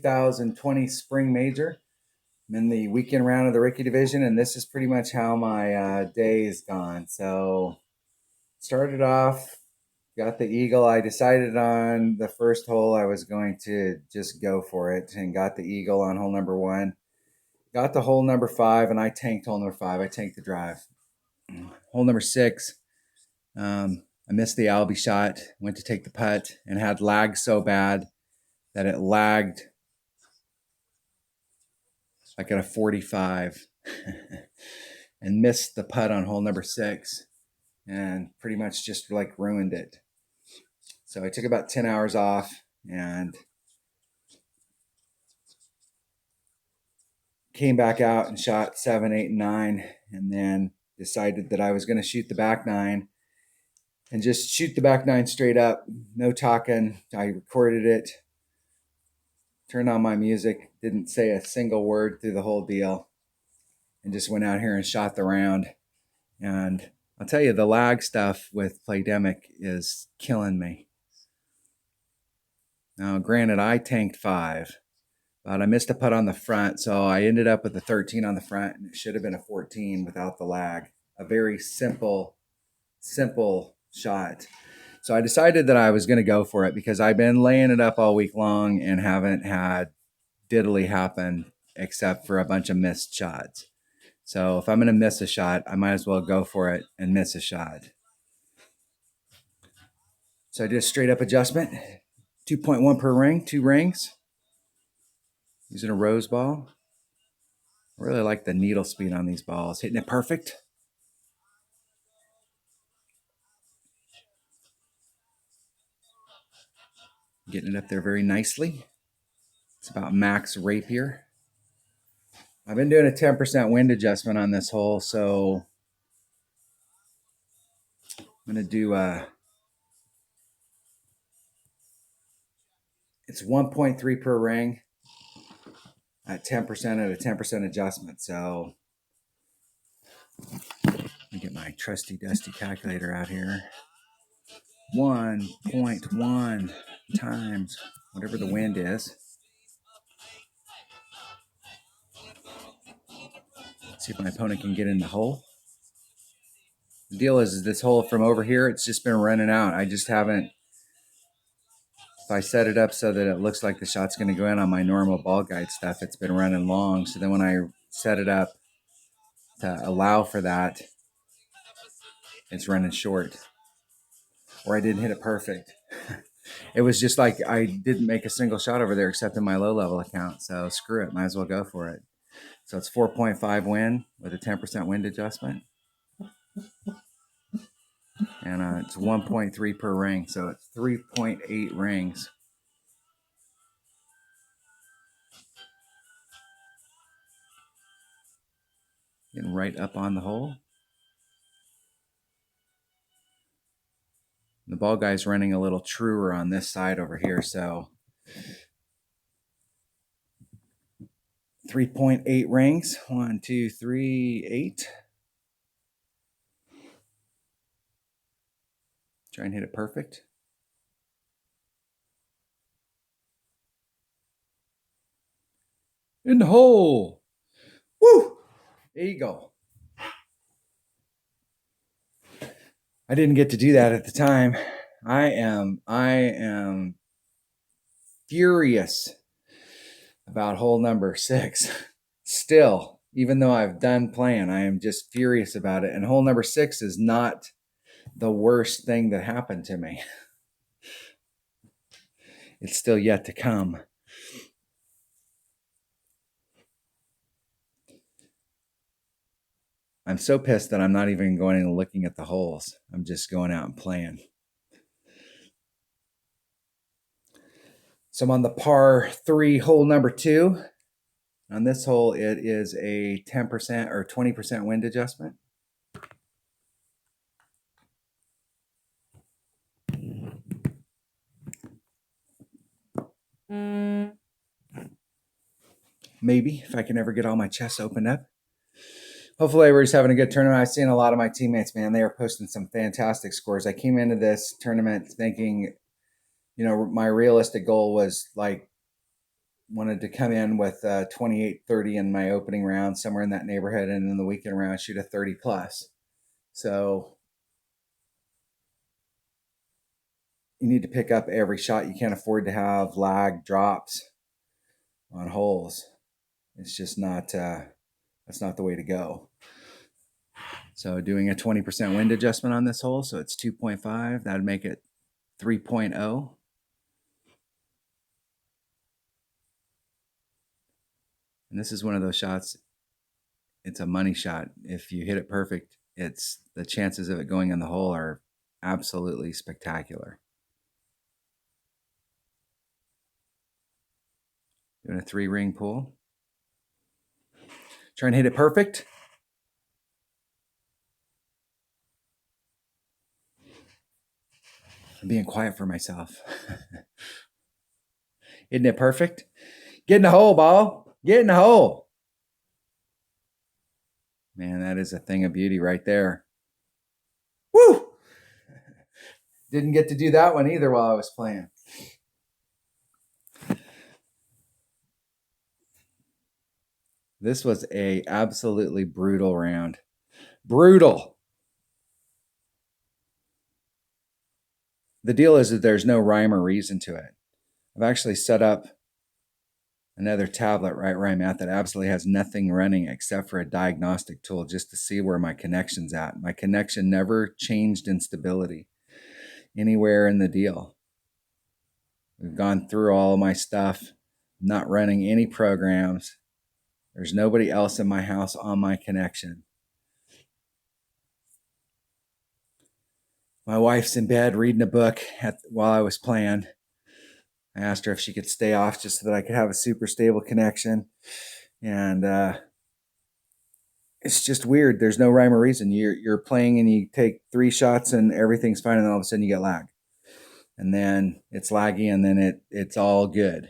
2020 Spring Major. I'm in the weekend round of the Rookie Division, and this is pretty much how my day is gone. So, started off, got the eagle. I decided on the first hole I was going to just go for it and got the eagle on hole number 1. Got to hole number 5, and I tanked hole number 5. I tanked the drive. Hole number 6, I missed the Albie shot, went to take the putt, and had lag so bad that it lagged like at a 45 and missed the putt on hole number 6 and pretty much just like ruined it. So I took about 10 hours off and came back out and shot 7, 8, and 9, and then decided that I was going to shoot the back 9 and just shoot the back 9 straight up. No talking. I recorded it, turned on my music, didn't say a single word through the whole deal, and just went out here and shot the round. And I'll tell you, the lag stuff with Playdemic is killing me. Now, granted, I tanked 5, but I missed a putt on the front, so I ended up with a 13 on the front, and it should have been a 14 without the lag. A very simple shot. So I decided that I was going to go for it because I've been laying it up all week long and haven't had diddly happen except for a bunch of missed shots. So if I'm going to miss a shot, I might as well go for it and miss a shot. So I did a straight up adjustment, 2.1 per ring, 2 rings. Using a rose ball. I really like the needle speed on these balls. Hitting it perfect. Getting it up there very nicely. It's about max rapier. I've been doing a 10% wind adjustment on this hole, so I'm going to do it's 1.3 per ring at 10% at a 10% adjustment. So let me get my trusty dusty calculator out here. 1.1 times whatever the wind is. See if my opponent can get in the hole. The deal is this hole from over here, it's just been running out. I just haven't, if I set it up so that it looks like the shot's going to go in on my normal ball guide stuff, it's been running long. So then when I set it up to allow for that, it's running short. Or I didn't hit it perfect. It was just like I didn't make a single shot over there except in my low-level account. So screw it, might as well go for it. So it's 4.5 wind with a 10% wind adjustment. And it's 1.3 per ring, so it's 3.8 rings. Getting right up on the hole. The ball guy's running a little truer on this side over here, so 3.8 rings. 1, 2, 3, 8. Try and hit it perfect. In the hole. Woo! Eagle. I didn't get to do that at the time. I am furious about hole number 6. Still, even though I've done playing, I am just furious about it. And hole number 6 is not the worst thing that happened to me. It's still yet to come. I'm so pissed that I'm not even going and looking at the holes. I'm just going out and playing. So I'm on the par 3 hole number 2. On this hole, it is a 10% or 20% wind adjustment. Maybe, if I can ever get all my chests opened up. Hopefully everybody's having a good tournament. I've seen a lot of my teammates, man. They are posting some fantastic scores. I came into this tournament thinking, you know, my realistic goal was like wanted to come in with 28-30 in my opening round, somewhere in that neighborhood, and in the weekend round shoot a 30 plus. So you need to pick up every shot. You can't afford to have lag drops on holes. It's just not, that's not the way to go. So doing a 20% wind adjustment on this hole, so it's 2.5, that'd make it 3.0. And this is one of those shots, it's a money shot. If you hit it perfect, it's the chances of it going in the hole are absolutely spectacular. Doing a 3-ring pull. Try and hit it perfect. I'm being quiet for myself. Isn't it perfect? Get in the hole, ball. Get in the hole. Man, that is a thing of beauty right there. Woo! Didn't get to do that one either while I was playing. This was a absolutely brutal round. Brutal. The deal is that there's no rhyme or reason to it. I've actually set up another tablet right where I'm at that absolutely has nothing running except for a diagnostic tool just to see where my connection's at. My connection never changed in stability anywhere in the deal. We've gone through all of my stuff, not running any programs. There's nobody else in my house on my connection. My wife's in bed reading a book while I was playing. I asked her if she could stay off just so that I could have a super stable connection. And it's just weird. There's no rhyme or reason. You're playing and you take 3 shots and everything's fine, and all of a sudden you get lag. And then it's laggy, and then it's all good.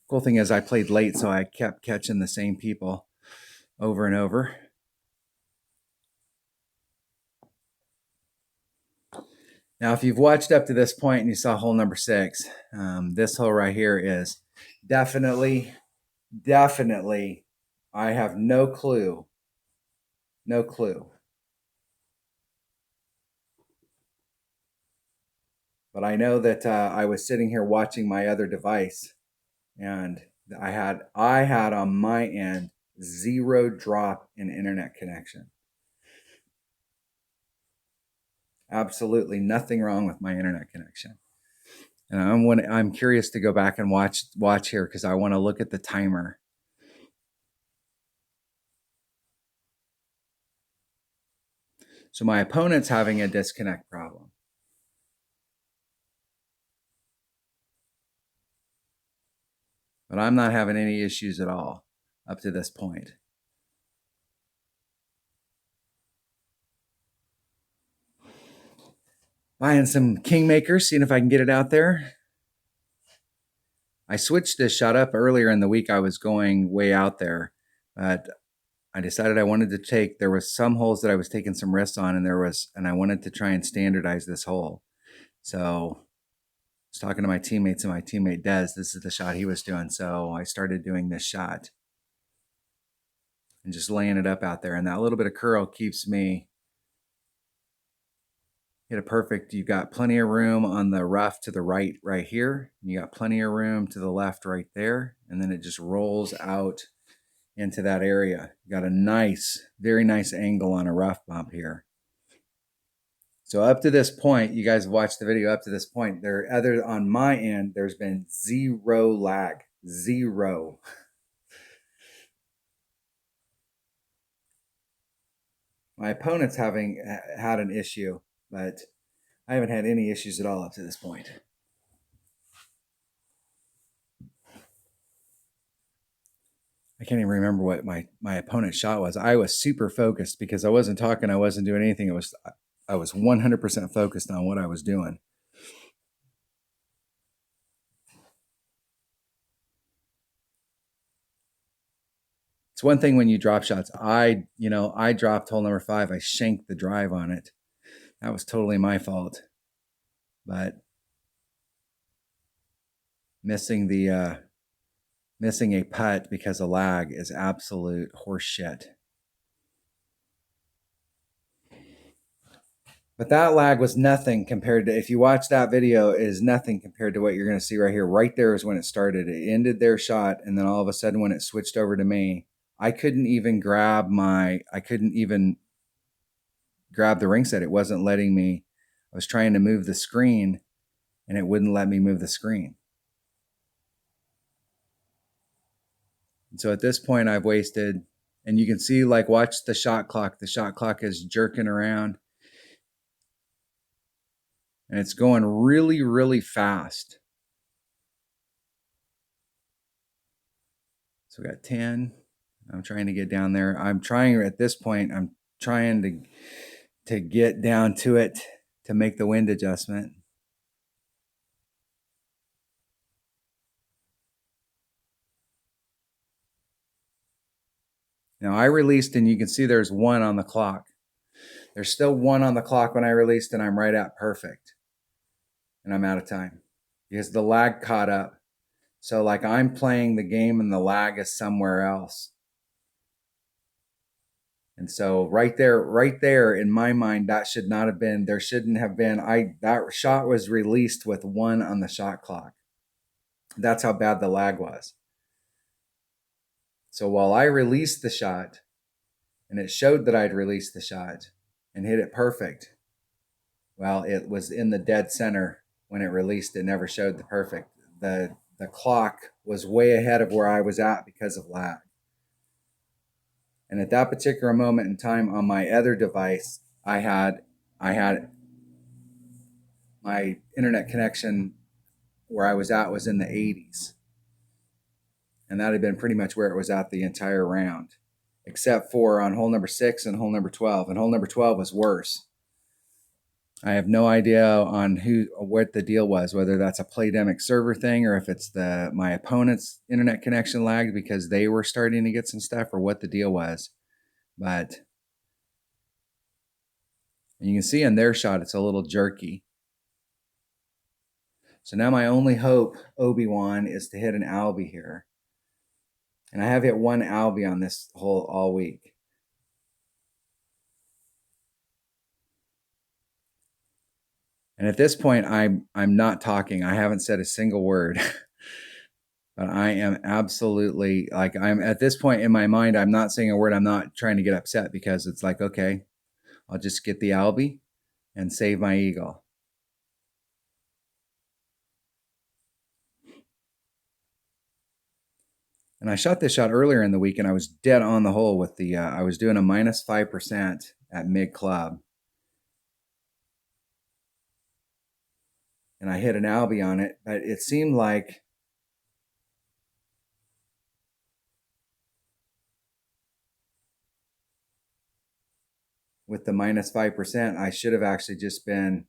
Cool thing is I played late, so I kept catching the same people over and over. Now, if you've watched up to this point and you saw hole number 6, this hole right here is definitely, I have no clue. No clue. But I know that I was sitting here watching my other device, and I had on my end 0 drop in internet connection. Absolutely nothing wrong with my internet connection. And I'm curious to go back and watch here because I want to look at the timer. So my opponent's having a disconnect problem. But I'm not having any issues at all up to this point. Buying some Kingmakers, seeing if I can get it out there. I switched this shot up earlier in the week. I was going way out there, but I decided I wanted to take, there was some holes that I was taking some risks on, and I wanted to try and standardize this hole. So I was talking to my teammates, and my teammate Des, this is the shot he was doing. So I started doing this shot and just laying it up out there. And that little bit of curl keeps me hit it perfect. You've got plenty of room on the rough to the right here. You got plenty of room to the left right there. And then it just rolls out into that area. You got a nice, very nice angle on a rough bump here. So up to this point, you guys have watched the video up to this point. On my end, there's been 0 lag. 0. My opponent's had an issue, but I haven't had any issues at all up to this point. I can't even remember what my opponent's shot was. I was super focused because I wasn't talking, I wasn't doing anything. I was 100% focused on what I was doing. It's one thing when you drop shots. I dropped hole number 5. I shanked the drive on it. That was totally my fault. But missing a putt because of lag is absolute horseshit. But that lag was nothing compared to, if you watch that video, it is nothing compared to what you're going to see right here. Right there is when it started. It ended their shot, and then all of a sudden when it switched over to me, I couldn't even grab the ring set. It wasn't letting me. I was trying to move the screen, and it wouldn't let me move the screen. And so at this point, I've wasted, and you can see, like, watch the shot clock. The shot clock is jerking around, and it's going really, really fast. So we got 10. I'm trying to get down there. I'm trying to get down to it to make the wind adjustment. Now I released, and you can see there's 1 on the clock. There's still 1 on the clock when I released, and I'm right at perfect. And I'm out of time because the lag caught up. So like I'm playing the game and the lag is somewhere else. And so right there in my mind, that should not have been, there shouldn't have been, that shot was released with 1 on the shot clock. That's how bad the lag was. So while I released the shot, and it showed that I'd released the shot and hit it perfect, well, it was in the dead center when it released. It never showed the perfect. The clock was way ahead of where I was at because of lag. And at that particular moment in time on my other device, I had my internet connection where I was at was in the 80s. And that had been pretty much where it was at the entire round, except for on hole number 6 and hole number 12. And hole number 12 was worse. I have no idea on what the deal was, whether that's a Playdemic server thing or if it's my opponent's internet connection lagged because they were starting to get some stuff, or what the deal was. But you can see in their shot, it's a little jerky. So now my only hope, Obi-Wan, is to hit an Albie here. And I have hit 1 Albie on this hole all week. And at this point, I'm not talking. I haven't said a single word. But I am absolutely, like, I'm at this point in my mind, I'm not saying a word. I'm not trying to get upset because it's like, okay, I'll just get the Albie and save my eagle. And I shot this shot earlier in the week, and I was dead on the hole with the, I was doing a minus 5% at mid club. And I hit an Albie on it, but it seemed like with the minus 5%, I should have actually just been,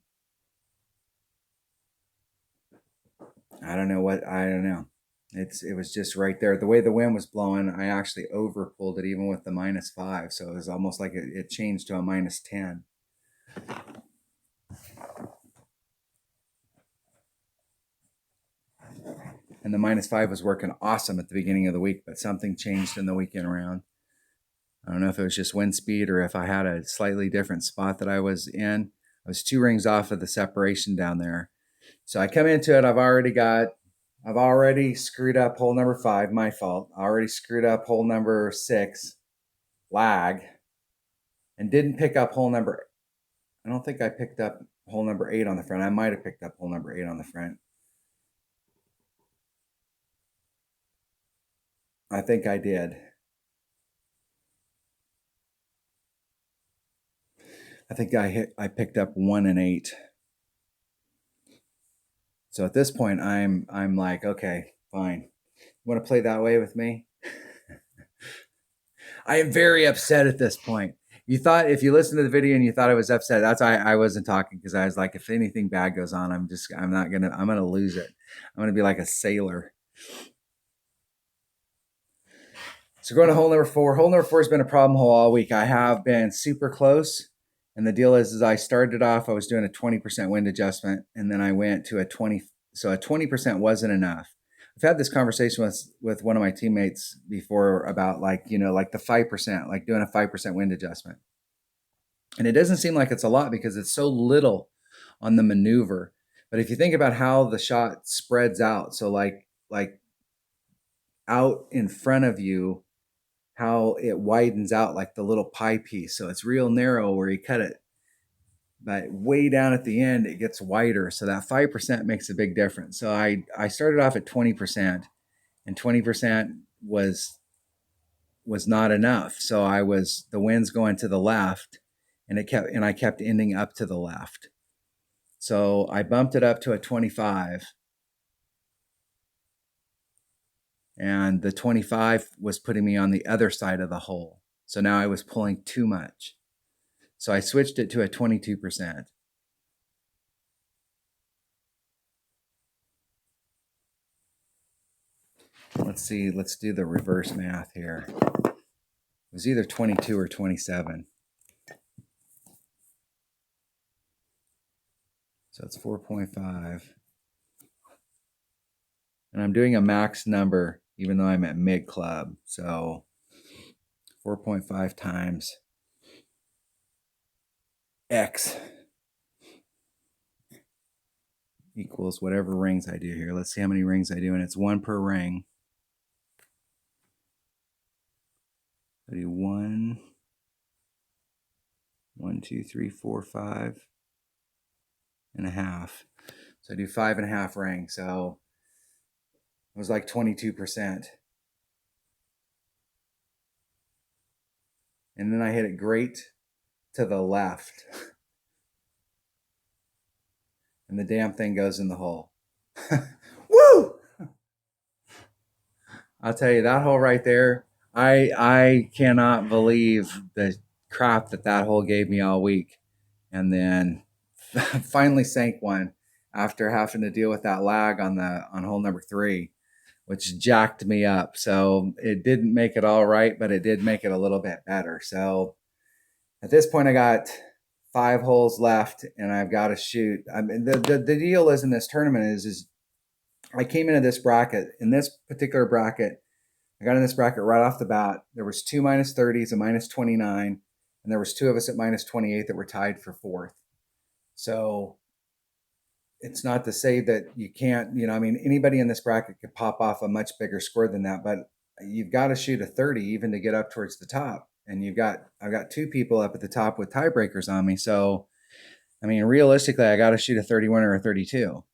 I don't know. It was just right there. The way the wind was blowing, I actually overpulled it even with the minus 5. So it was almost like it changed to a minus 10. And the minus 5 was working awesome at the beginning of the week, but something changed in the weekend round. I don't know if it was just wind speed or if I had a slightly different spot that I was in. I was 2 rings off of the separation down there. So I come into it, I've already screwed up hole number 5, my fault. I already screwed up hole number 6, lag, and didn't pick up hole number, I don't think I picked up hole number 8 on the front. I might have picked up hole number 8 on the front. I think I did. I think I picked up 1 and 8. So at this point, I'm like, okay, fine. You want to play that way with me? I am very upset at this point. You thought, if you listened to the video and you thought I was upset, that's why I wasn't talking, because I was like, if anything bad goes on, I'm gonna lose it. I'm gonna be like a sailor. So going to hole number 4. Hole number 4 has been a problem hole all week. I have been super close, And the deal is I started off, I was doing a 20% wind adjustment, and then I went to a 20. So a 20% wasn't enough. I've had this conversation with one of my teammates before about like the 5%, like doing a 5% wind adjustment. And it doesn't seem like it's a lot because it's so little on the maneuver. But if you think about how the shot spreads out, so like out in front of you, how it widens out like the little pie piece. So it's real narrow where you cut it, but way down at the end, it gets wider. So that 5% makes a big difference. So I started off at 20%, and 20% was not enough. So the wind's going to the left, and I kept ending up to the left. So I bumped it up to a 25, and the 25 was putting me on the other side of the hole. So now I was pulling too much. So I switched it to a 22%. Let's see, let's do the reverse math here. It was either 22 or 27. So it's 4.5. And I'm doing a max number, even though I'm at mid club. So 4.5 times X equals whatever rings I do here. Let's see how many rings I do, and it's 1 per ring. I do 1, 2, 3, 4, 5 and a half. So I do 5.5 rings. So it was like 22%. And then I hit it great to the left. And the damn thing goes in the hole. Woo! I'll tell you, that hole right there, I cannot believe the crap that hole gave me all week. And then finally sank one after having to deal with that lag on hole number 3, which jacked me up. So it didn't make it all right, but it did make it a little bit better. So at this point, I got 5 holes left, and I've got to shoot. I mean, the deal is in this tournament is I came into this bracket. In this particular bracket, I got in this bracket right off the bat. There was 2 -30s, a -29, and there was 2 of us at -28 that were tied for 4th. So it's not to say that you can't, I mean, anybody in this bracket could pop off a much bigger score than that, but you've got to shoot a 30 even to get up towards the top. And I've got 2 people up at the top with tiebreakers on me. So, I mean, realistically, I got to shoot a 31 or a 32.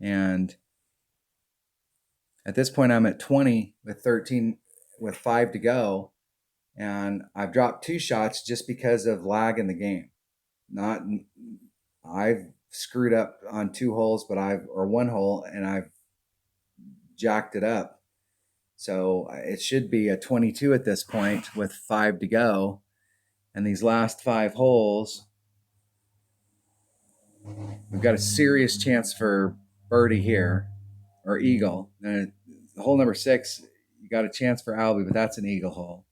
And at this point, I'm at 20 with 5 to go. And I've dropped 2 shots just because of lag in the game. I've screwed up on 2 holes, or 1 hole, and I've jacked it up. So it should be a 22 at this point with 5 to go. And these last 5 holes, we've got a serious chance for birdie here, or eagle. And hole number 6, you got a chance for Albie, but that's an eagle hole.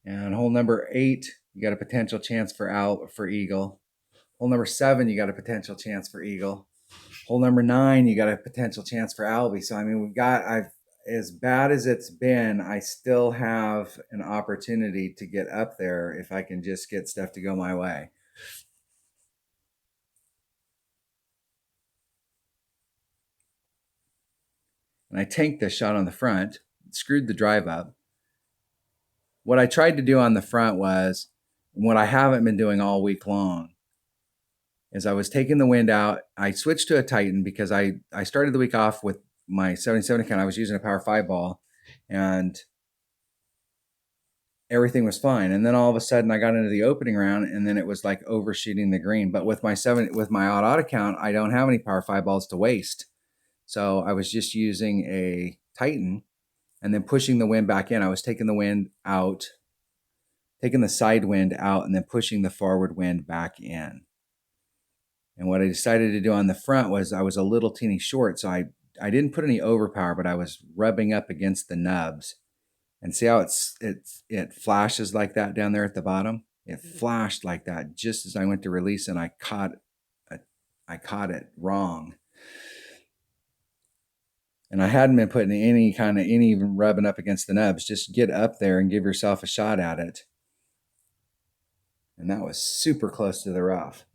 And hole number 8, you got a potential chance for eagle. Hole number 7, you got a potential chance for eagle. Hole number 9, you got a potential chance for Albie. So I mean, as bad as it's been, I still have an opportunity to get up there if I can just get stuff to go my way. And I tanked this shot on the front, screwed the drive up. What I tried to do on the front was, what I haven't been doing all week long, is I was taking the wind out. I switched to a Titan because I started the week off with my 77 account. I was using a Power 5 ball, and everything was fine. And then all of a sudden I got into the opening round, and then it was like overshooting the green. But with my odd account, I don't have any Power 5 balls to waste. So I was just using a Titan and then pushing the wind back in. I was taking the wind out, taking the side wind out, and then pushing the forward wind back in. And what I decided to do on the front was, I was a little teeny short, so I didn't put any overpower, but I was rubbing up against the nubs. And see how it flashes like that down there at the bottom? It flashed like that just as I went to release, and I caught it wrong. And I hadn't been putting any rubbing up against the nubs. Just get up there and give yourself a shot at it. And that was super close to the rough.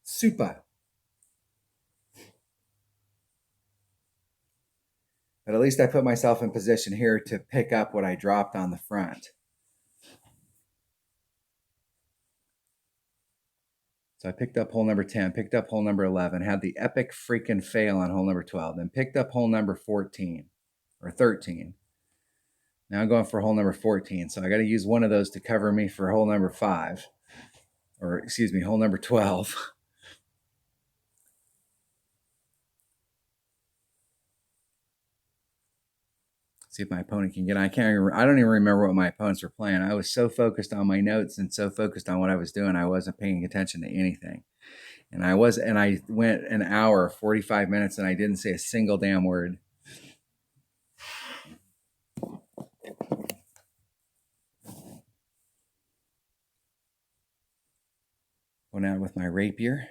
Super. But at least I put myself in position here to pick up what I dropped on the front. So I picked up hole number 10, picked up hole number 11, had the epic freaking fail on hole number 12, then picked up hole number 14 or 13. Now I'm going for hole number 14. So I got to use one of those to cover me for hole number 5, or excuse me, hole number 12. See if my opponent can get. I don't even remember what my opponents were playing. I was so focused on my notes and so focused on what I was doing, I wasn't paying attention to anything. And I went an hour, 45 minutes, and I didn't say a single damn word. Going out with my rapier.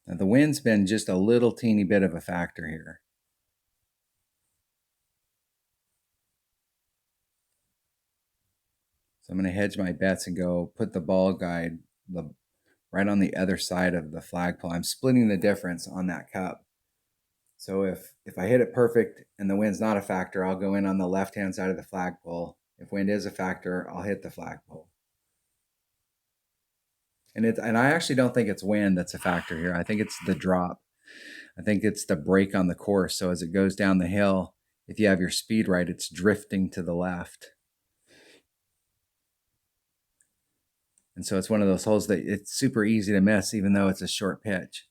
Now the wind's been just a little teeny bit of a factor here. So I'm going to hedge my bets and go put the ball guide right on the other side of the flagpole. I'm splitting the difference on that cup. So if I hit it perfect and the wind's not a factor, I'll go in on the left-hand side of the flagpole. If wind is a factor, I'll hit the flagpole. And I actually don't think it's wind that's a factor here. I think it's the drop. I think it's the break on the course. So as it goes down the hill, if you have your speed right, it's drifting to the left. And so it's one of those holes that it's super easy to miss, even though it's a short pitch.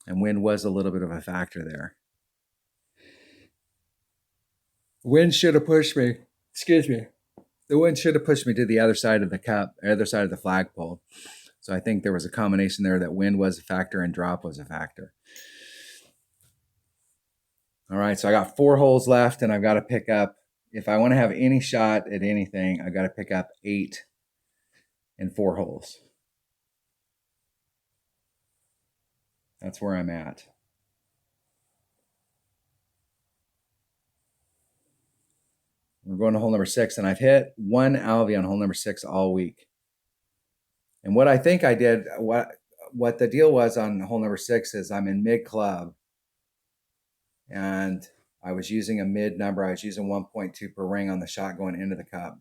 And wind was a little bit of a factor there. Wind should have pushed me. Excuse me. The wind should have pushed me to the other side of the cup, other side of the flagpole. So I think there was a combination there that wind was a factor and drop was a factor. All right, so I got 4 holes left, and I've got to pick up, if I want to have any shot at anything, I've got to pick up 8 in 4 holes. That's where I'm at. We're going to hole number 6, and I've hit 1 Alvey on hole number 6 all week. And what I think I did, what the deal was on hole number 6 is I'm in mid-club, and I was using a mid number. I was using 1.2 per ring on the shot going into the cup.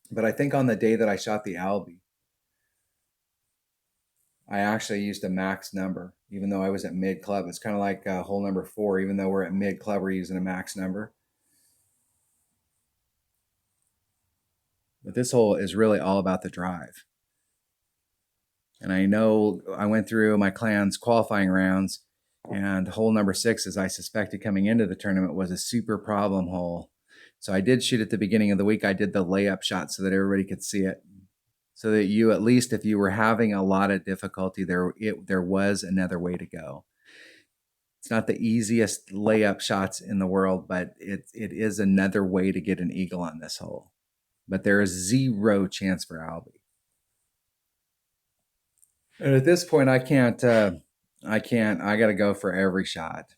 But I think on the day that I shot the Albie, I actually used a max number, even though I was at mid club. It's kind of like hole number 4. Even though we're at mid club, we're using a max number. But this hole is really all about the drive. And I know I went through my clan's qualifying rounds, and hole number 6, as I suspected coming into the tournament, was a super problem hole. So I did shoot at the beginning of the week. I did the layup shot so that everybody could see it. So that you, at least if you were having a lot of difficulty, there was another way to go. It's not the easiest layup shots in the world, but it is another way to get an eagle on this hole. But there is 0 chance for Albie. And at this point, I got to go for every shot.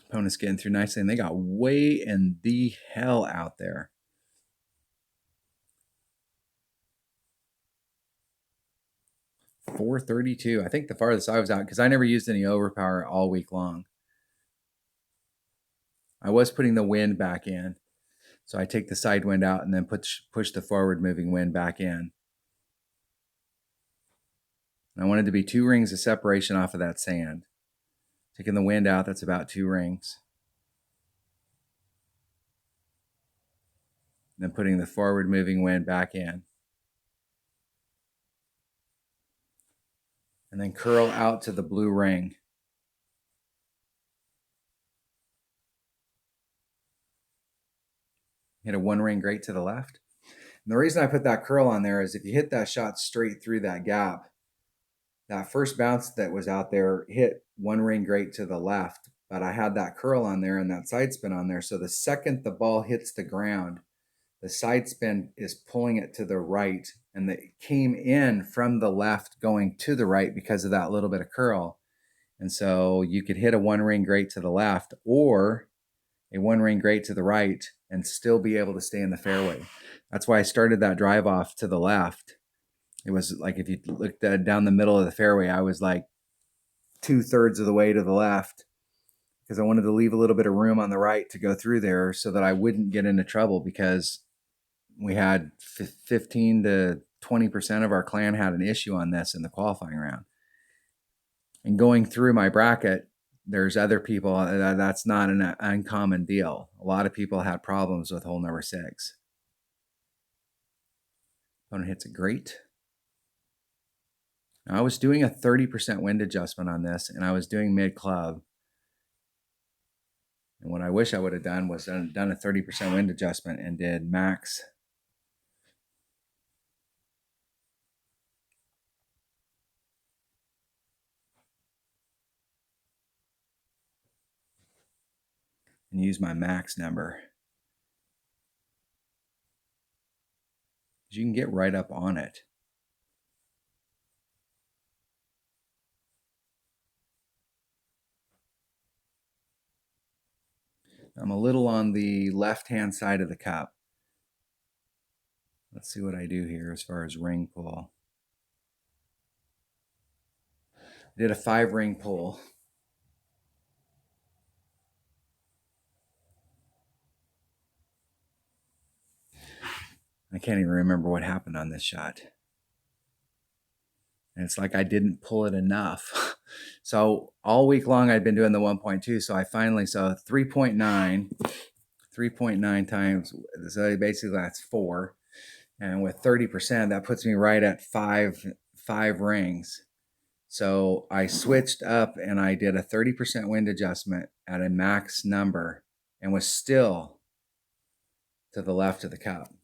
Opponent's getting through nicely, and they got way in the hell out there. .432. I think the farthest I was out, because I never used any overpower all week long. I was putting the wind back in. So I take the side wind out and then push the forward moving wind back in. And I wanted to be 2 rings of separation off of that sand. Taking the wind out, that's about 2 rings. And then putting the forward moving wind back in. And then curl out to the blue ring. Hit a 1 ring great to the left. And the reason I put that curl on there is if you hit that shot straight through that gap, that first bounce that was out there hit one ring great to the left, but I had that curl on there and that side spin on there. So the second the ball hits the ground, the side spin is pulling it to the right, and it came in from the left going to the right because of that little bit of curl. And so you could hit a one ring great to the left or a one ring great to the right and still be able to stay in the fairway. That's why I started that drive off to the left. It was like, if you looked down the middle of the fairway, I was like 2/3 of the way to the left because I wanted to leave a little bit of room on the right to go through there so that I wouldn't get into trouble, because we had 15 to 20% of our clan had an issue on this in the qualifying round. And going through my bracket, there's other people, that's not an uncommon deal. A lot of people had problems with hole number 6. Opponent hits a great. Now, I was doing a 30% wind adjustment on this, and I was doing mid club. And what I wish I would have done was done a 30% wind adjustment and did max. And use my max number. You can get right up on it. I'm a little on the left-hand side of the cup. Let's see what I do here as far as ring pull. I did a 5-ring pull. I can't even remember what happened on this shot. And it's like I didn't pull it enough. So all week long I'd been doing the 1.2. So I finally saw 3.9 times. So basically that's 4. And with 30%, that puts me right at five rings. So I switched up and I did a 30% wind adjustment at a max number and was still to the left of the cup.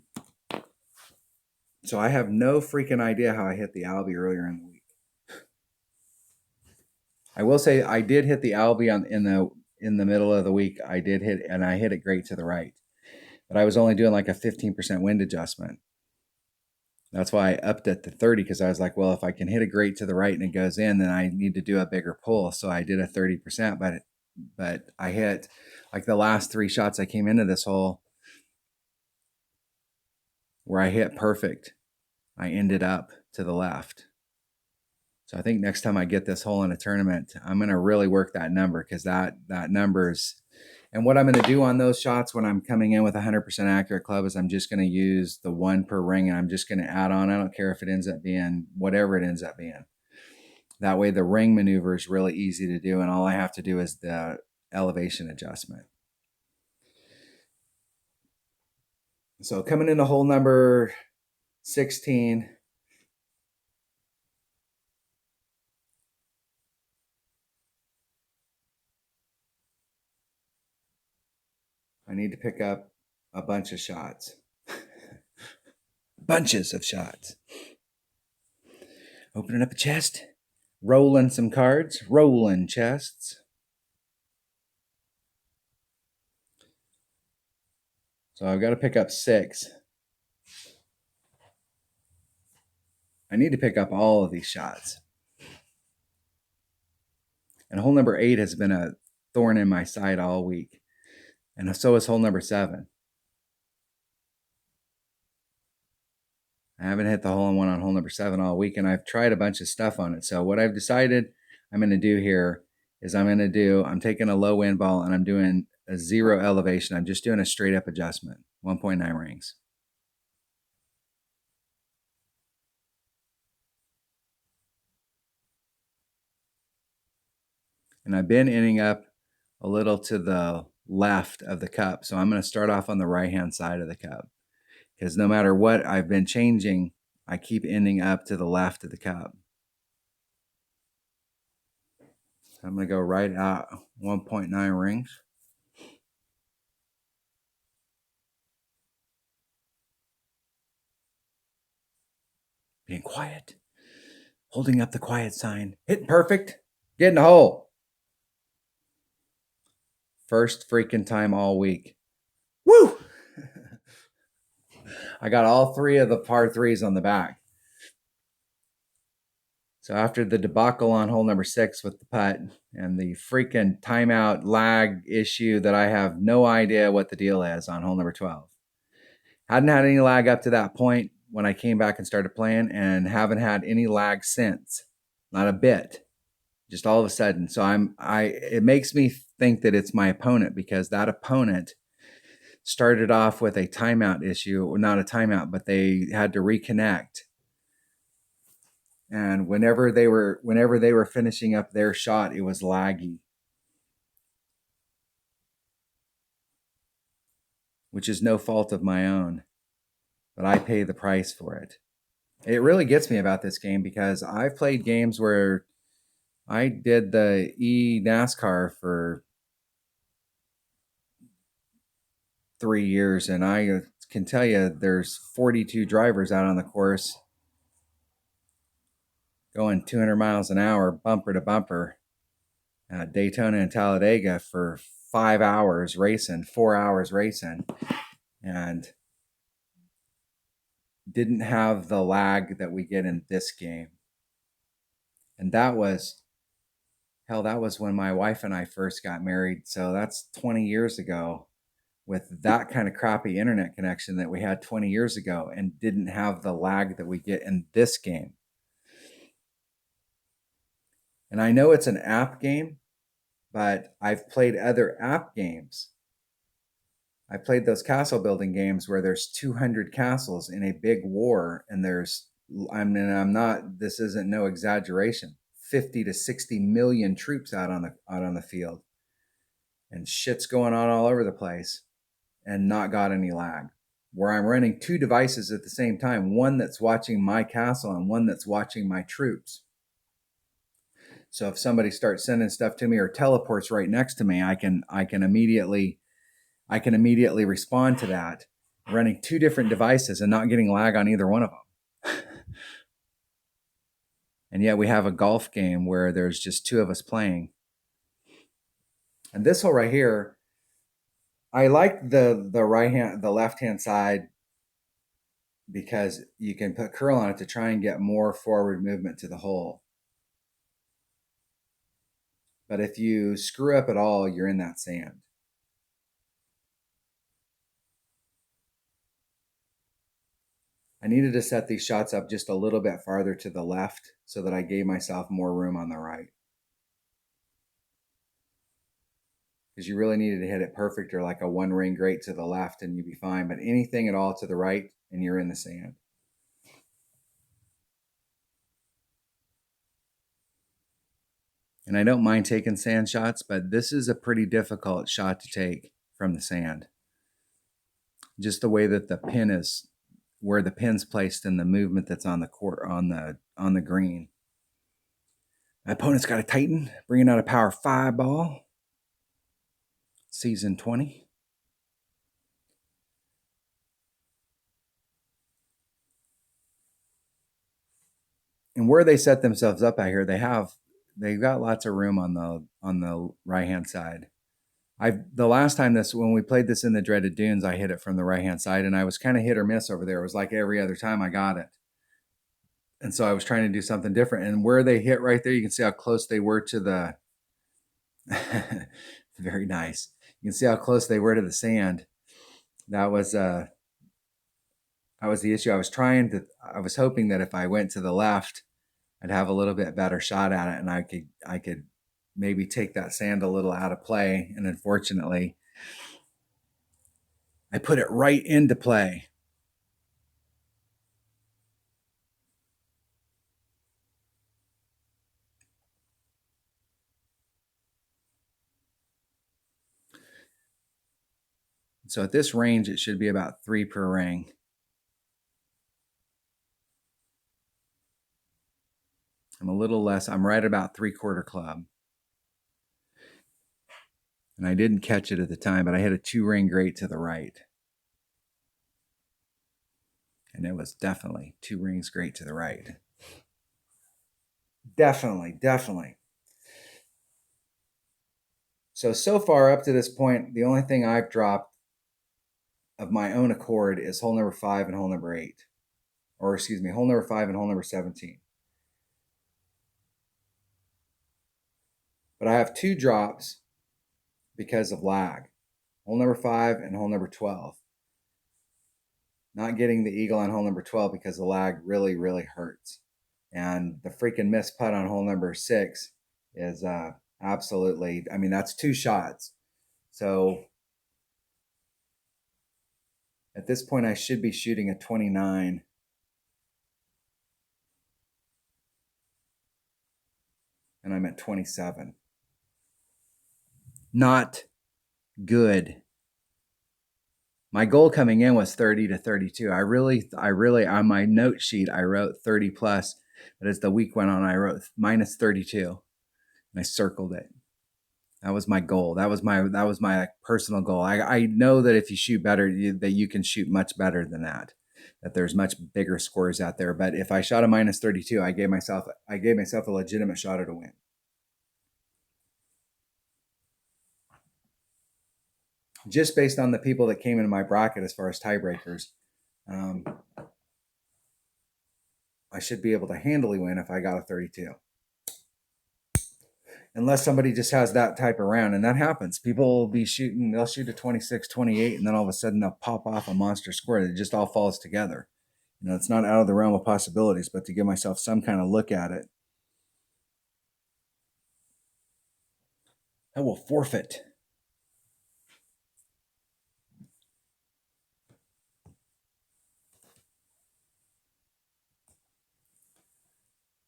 So I have no freaking idea how I hit the Albie earlier in the week. I will say I did hit the Albie in the middle of the week. I did hit, and I hit it great to the right. But I was only doing like a 15% wind adjustment. That's why I upped it to 30, because I was like, well, if I can hit a great to the right and it goes in, then I need to do a bigger pull. So I did a 30%, but I hit like the last 3 shots I came into this hole where I hit perfect. I ended up to the left. So I think next time I get this hole in a tournament, I'm going to really work that number, because that number's, and what I'm going to do on those shots when I'm coming in with 100% accurate club is I'm just going to use the 1 per ring, and I'm just going to add on. I don't care if it ends up being whatever it ends up being. That way the ring maneuver is really easy to do, and all I have to do is the elevation adjustment. So coming into hole number 16, I need to pick up a bunch of shots. Bunches of shots. Opening up a chest, rolling some cards, rolling chests. So I've got to pick up 6. I need to pick up all of these shots. And hole number 8 has been a thorn in my side all week. And so is hole number 7. I haven't hit the hole-in-one on hole number 7 all week, and I've tried a bunch of stuff on it. So what I've decided I'm going to do here is I'm taking a low wind ball and I'm doing a 0 elevation. I'm just doing a straight up adjustment, 1.9 rings. And I've been ending up a little to the left of the cup. So I'm going to start off on the right-hand side of the cup, because no matter what I've been changing, I keep ending up to the left of the cup. So I'm going to go right out 1.9 rings. Being quiet. Holding up the quiet sign. Hitting perfect. Get in the hole. First freaking time all week. Woo! I got all 3 of the par 3s on the back. So after the debacle on hole number 6 with the putt and the freaking timeout lag issue that I have no idea what the deal is on hole number 12. Hadn't had any lag up to that point when I came back and started playing, and haven't had any lag since. Not a bit. Just all of a sudden. So it makes me think that it's my opponent, because that opponent started off with a timeout issue, or not a timeout, but they had to reconnect. And whenever they were finishing up their shot, it was laggy, which is no fault of my own, but I pay the price for it. It really gets me about this game, because I've played games where I did the NASCAR for 3 years, and I can tell you there's 42 drivers out on the course going 200 miles an hour, bumper to bumper, at Daytona and Talladega for 5 hours racing, 4 hours racing, and didn't have the lag that we get in this game. And that was when my wife and I first got married. So that's 20 years ago, with that kind of crappy internet connection that we had 20 years ago, and didn't have the lag that we get in this game. And I know it's an app game, but I've played other app games. I played those castle building games where there's 200 castles in a big war, and this isn't no exaggeration, 50 to 60 million troops out on the field, and shit's going on all over the place, and not got any lag. Where I'm running 2 devices at the same time, one that's watching my castle and one that's watching my troops. So if somebody starts sending stuff to me or teleports right next to me, I can immediately respond to that, running 2 different devices and not getting lag on either one of them. And yet we have a golf game where there's just 2 of us playing. And this hole right here, I like the left-hand side, because you can put curl on it to try and get more forward movement to the hole. But if you screw up at all, you're in that sand. I needed to set these shots up just a little bit farther to the left so that I gave myself more room on the right. Because you really needed to hit it perfect, or like a 1 ring great to the left, and you'd be fine. But anything at all to the right, and you're in the sand. And I don't mind taking sand shots, but this is a pretty difficult shot to take from the sand. Just the way that the pin is, where the pin's placed, and the movement that's on the court, on the green. My opponent's got a Titan, bringing out a power 5 ball. Season 20. And where they set themselves up out here, they've got lots of room on the right hand side. The last time when we played this in the Dreaded Dunes, I hit it from the right hand side, and I was kind of hit or miss over there. It was like every other time I got it. And so I was trying to do something different. And where they hit right there, you can see how close they were to the very nice. You can see how close they were to the sand. That was the issue. I was hoping that if I went to the left, I'd have a little bit better shot at it, and I could maybe take that sand a little out of play. And unfortunately, I put it right into play. So at this range, it should be about 3 per ring. I'm a little less. I'm right about 3/4 club. And I didn't catch it at the time, but I hit a 2 ring great to the right. And it was definitely 2 rings great to the right. Definitely, definitely. So far up to this point, the only thing I've dropped of my own accord is hole number 5 and hole number 8. Or excuse me, hole number 5 and hole number 17. But I have 2 drops because of lag. Hole number 5 and hole number 12. Not getting the eagle on hole number 12 because the lag really, really hurts. And the freaking missed putt on hole number 6 is absolutely, I mean, that's 2 shots. So at this point, I should be shooting a 29. And I'm at 27. Not good. My goal coming in was 30 to 32. I really, on my note sheet, I wrote 30 plus, but as the week went on, I wrote minus 32 and I circled it. That was my goal. That was my personal goal. I know that if you shoot better, that you can shoot much better than that. That there's much bigger scores out there. But if I shot a minus 32, I gave myself a legitimate shot at a win. Just based on the people that came into my bracket as far as tiebreakers, I should be able to handily win if I got a 32. Unless somebody just has that type of round, and that happens. People will be shooting, they'll shoot a 26, 28, and then all of a sudden they'll pop off a monster score. It just all falls together. You know, it's not out of the realm of possibilities, but to give myself some kind of look at it, I will forfeit.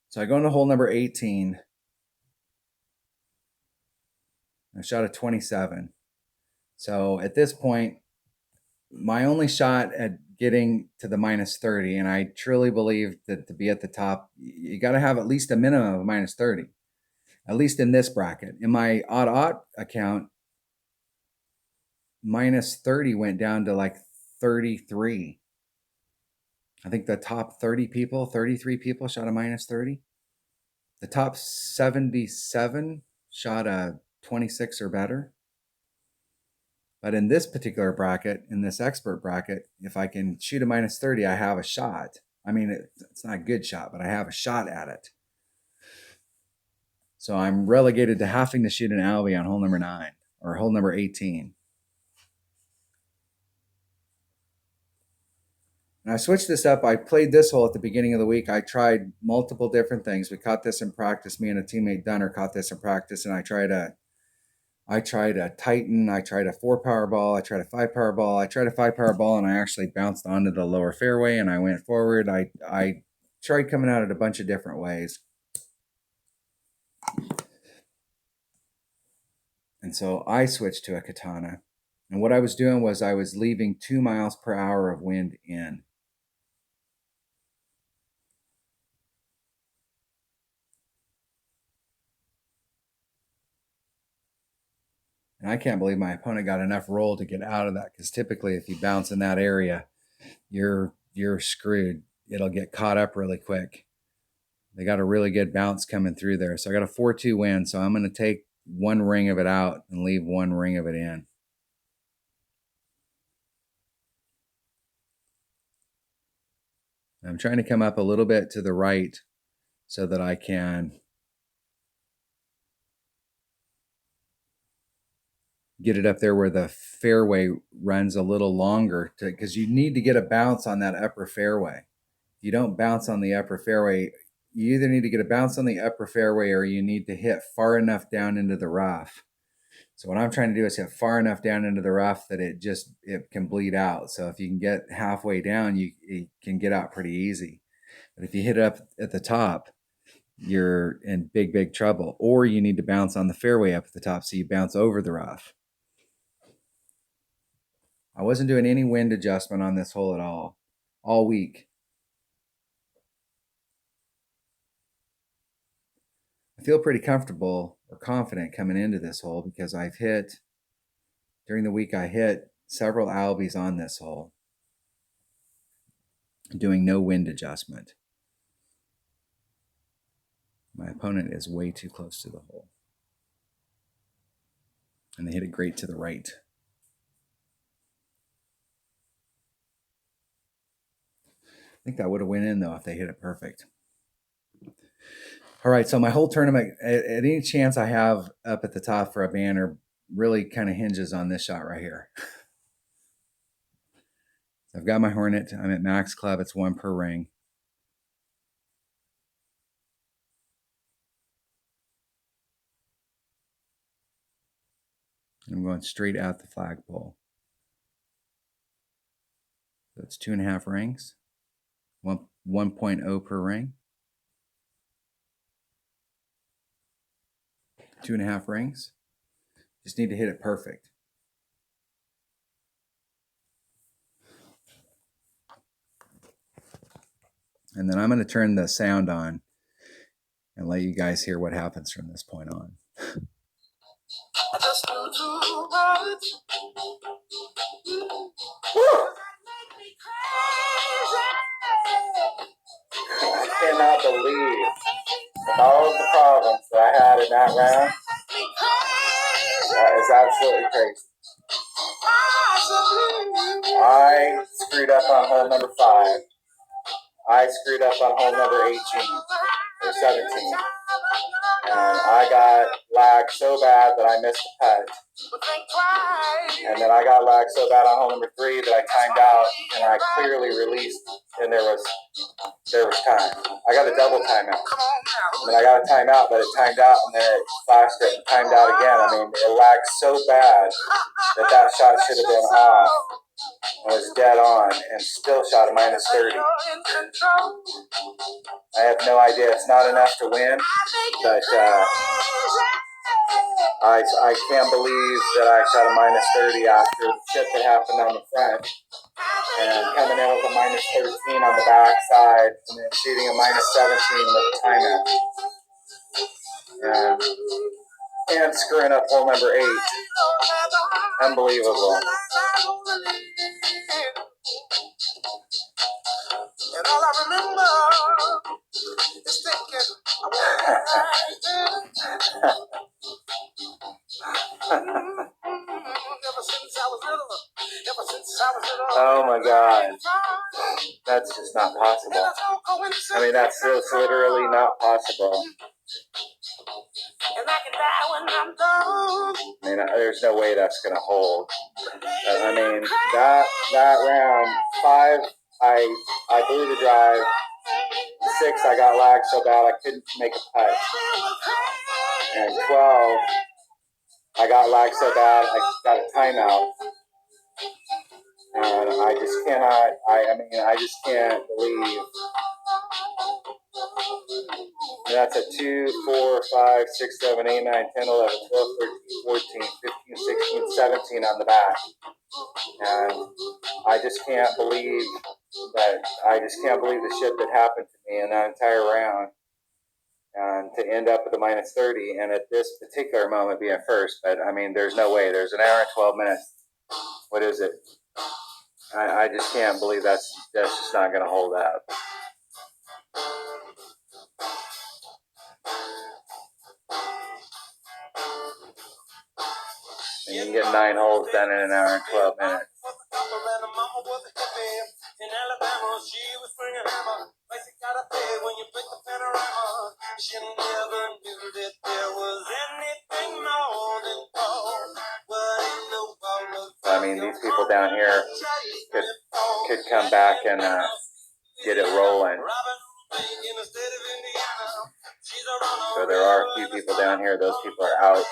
So I go into hole number 18. I shot a 27. So at this point, my only shot at getting to the minus 30, and I truly believe that to be at the top, you got to have at least a minimum of minus 30, at least in this bracket. In my odd account, minus 30 went down to like 33. I think the top 30 people, 33 people shot a minus 30. The top 77 shot a 26 or better. But in this particular bracket, in this expert bracket, if I can shoot a minus 30, I have a shot. I mean, it's not a good shot, but I have a shot at it. So I'm relegated to having to shoot an Albie on hole number 9 or hole number 18. And I switched this up. I played this hole at the beginning of the week. I tried multiple different things. We caught this in practice. Me and a teammate Dunner caught this in practice, and I tried a Titan. I tried a 4 power ball. I tried a 5 power ball. I tried a 5 power ball, and I actually bounced onto the lower fairway, and I went forward. I tried coming at it a bunch of different ways. And so I switched to a katana. And what I was doing was I was leaving 2 miles per hour of wind in. And I can't believe my opponent got enough roll to get out of that, because typically if you bounce in that area, you're screwed. It'll get caught up really quick. They got a really good bounce coming through there. So I got a 4-2 win. So I'm going to take 1 ring of it out and leave 1 ring of it in. I'm trying to come up a little bit to the right so that I can get it up there where the fairway runs a little longer, because you need to get a bounce on that upper fairway. If you don't bounce on the upper fairway, you either need to get a bounce on the upper fairway or you need to hit far enough down into the rough. So what I'm trying to do is hit far enough down into the rough that it can bleed out. So if you can get halfway down, you can get out pretty easy. But if you hit it up at the top, you're in big, big trouble. Or you need to bounce on the fairway up at the top so you bounce over the rough. I wasn't doing any wind adjustment on this hole at all week. I feel pretty comfortable or confident coming into this hole because during the week I hit several Albies on this hole, doing no wind adjustment. My opponent is way too close to the hole. And they hit it great to the right. I think that would have went in, though, if they hit it perfect. All right, so my whole tournament, at any chance I have up at the top for a banner, really kind of hinges on this shot right here. So I've got my Hornet. I'm at max club. It's 1 per ring. I'm going straight at the flagpole. So it's 2.5 rings, 1.0 per ring. 2.5 rings. Just need to hit it perfect. And then I'm going to turn the sound on and let you guys hear what happens from this point on. I just knew too much. I cannot believe all of the problems that I had in that round. That is absolutely crazy. I screwed up on hole number 5. I screwed up on hole number 18 or 17. And I got lagged so bad that I missed the putt. And then I got lagged so bad on hole number 3 that I timed out and I clearly released and there was time. I got a double timeout. I mean, I got a timeout, but it timed out and then it flashed it and timed out again. I mean, it lagged so bad that shot should have been off. I was dead on and still shot a minus 30. I have no idea. It's not enough to win, but I can't believe that I shot a minus 30 after the shit that happened on the front. And coming in with a minus 13 on the back side and then shooting a minus 17 with a timeout. And screwing up hole number 8. Unbelievable. And all I remember is thinking, oh my God. That's just not possible. I mean, that's literally not possible. I mean, there's no way that's going to hold. I mean, that round 5, I blew the drive. 6, I got lagged so bad I couldn't make a putt. And 12, I got lagged so bad I got a timeout. And I just cannot, I just can't believe. That's a 2, 4, 5, 6, 7, 8, 9, 10, 11, 12, 13, 14, 15, 16, 17 on the back. And I just can't believe the shit that happened to me in that entire round. And to end up with a minus 30 and at this particular moment being first. But I mean, there's no way. There's an hour and 12 minutes. What is it? I just can't believe that's just not going to hold up. And you can get 9 holes done in an hour and 12 minutes. I mean, these people down here could come back and get it rolling. So there are a few people down here. Those people are out.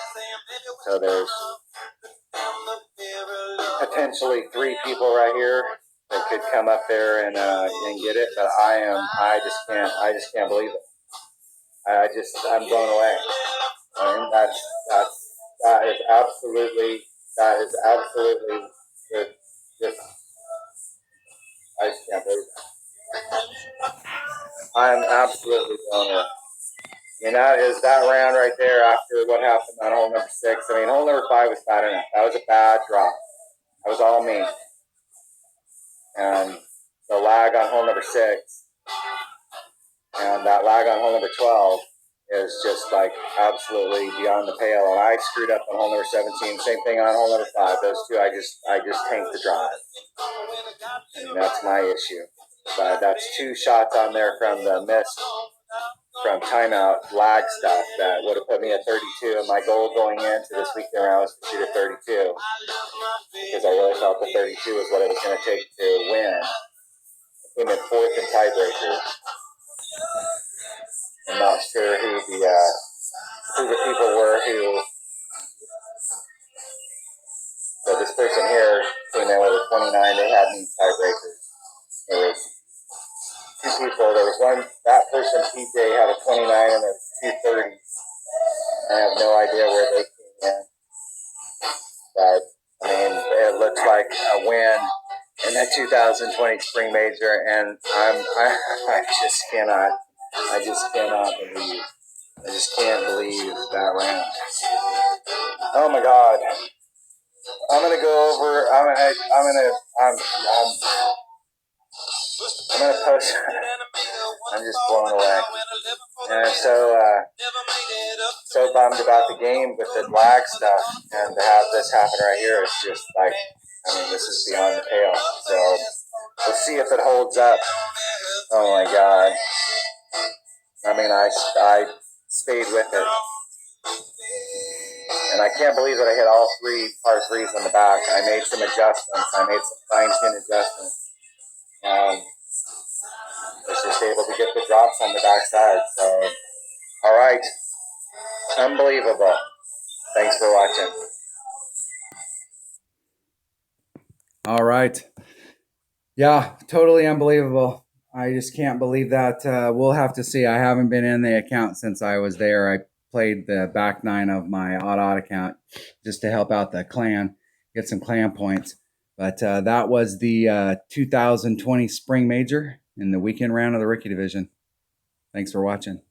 So there's potentially 3 people right here that could come up there and get it. But I just can't believe it. I'm blown away. I mean, that is absolutely just, I just can't believe it. I'm absolutely blown away. I mean, that round right there after what happened on hole number 6. I mean, hole number 5 was bad enough. That was a bad drop. That was all me. And the lag on hole number 6 and that lag on hole number 12 is just like absolutely beyond the pale. And I screwed up on hole number 17. Same thing on hole number 5. Those two, I just tanked the drive. And that's my issue. But that's 2 shots on there from the miss, from timeout lag stuff that would have put me at 32. And my goal going into this weekend round was to shoot at 32, because I really felt the 32 was what it was going to take to win. Came in 4th in tiebreaker. I'm not sure who the people were who. So this person here came in with a 29. They had me tiebreaker. There was 2 people. There was one, that person, PJ, had a 29, and there was 2 30s. I have no idea where they came in. But, I mean, it looks like a win in the 2020 Spring Major, and I just cannot believe. I just can't believe that round. Oh my God. I'm gonna go over. I'm gonna post. I'm just blown away, and I'm so bummed about the game with the lag stuff, and to have this happen right here is just like, I mean, this is beyond the pale. So let's see if it holds up. Oh my God. I mean, I stayed with it. And I can't believe that I hit all 3 par 3s on the back. I made some adjustments. I made some fine-tuned adjustments. And was just able to get the drops on the backside. So, all right. Unbelievable. Thanks for watching. All right. Yeah, totally unbelievable. I just can't believe that. We'll have to see. I haven't been in the account since I was there. I played the back 9 of my odd account just to help out the clan, get some clan points. But that was the 2020 Spring Major in the weekend round of the Rookie Division. Thanks for watching.